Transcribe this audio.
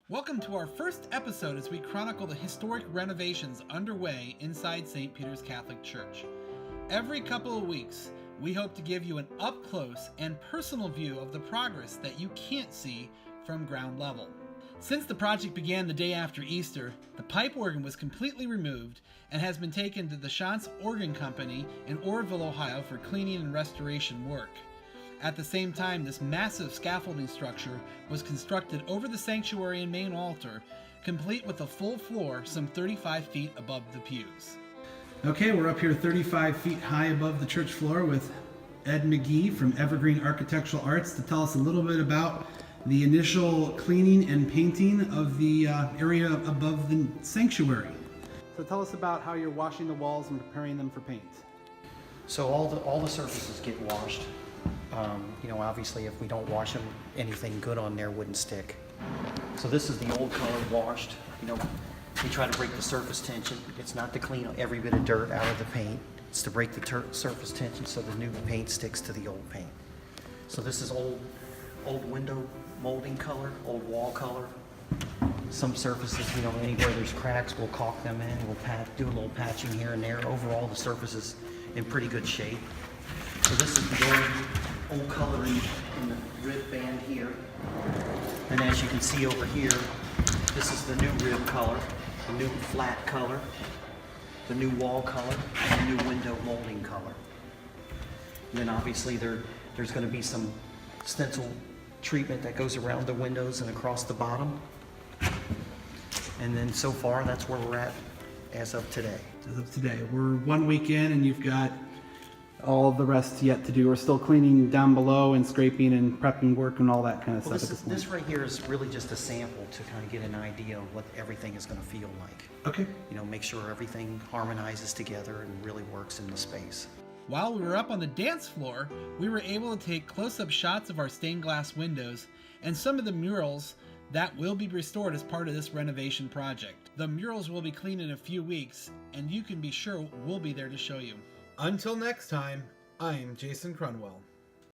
Welcome to our first episode as we chronicle the historic renovations underway inside St. Peter's Catholic Church. Every couple of weeks, we hope to give you an up-close and personal view of the progress that you can't see from ground level. Since the project began the day after Easter, the pipe organ was completely removed and has been taken to the Shantz Organ Company in Orrville, Ohio for cleaning and restoration work. At the same time, this massive scaffolding structure was constructed over the sanctuary and main altar, complete with a full floor some 35 feet above the pews. Okay, we're up here 35 feet high above the church floor with Ed McGee from Evergreen Architectural Arts to tell us a little bit about the initial cleaning and painting of the area above the sanctuary. So tell us about how you're washing the walls and preparing them for paint. So all the surfaces get washed. Obviously if we don't wash them, anything good on there wouldn't stick. So this is the old color washed. We try to break the surface tension. It's not to clean every bit of dirt out of the paint. It's to break the surface tension so the new paint sticks to the old paint. So this is old window molding color, old wall color. Some surfaces, anywhere there's cracks, we'll caulk them in. We'll do a little patching here and there. Overall, the surface is in pretty good shape. So this is the old color in the rib band here. And as you can see over here, this is the new rib color, the new flat color, the new wall color, and the new window molding color. And then obviously there's going to be some stencil treatment that goes around the windows and across the bottom. And then so far, that's where we're at as of today. As of today, we're 1 week in and you've got all of the rest yet to do. We're still cleaning down below and scraping and prepping work and all that kind of stuff at this point. This right here is really just a sample to kind of get an idea of what everything is going to feel like. Okay. Make sure everything harmonizes together and really works in the space. While we were up on the dance floor, we were able to take close-up shots of our stained glass windows and some of the murals that will be restored as part of this renovation project. The murals will be cleaned in a few weeks, and you can be sure we'll be there to show you. Until next time, I'm Jason Crunwell.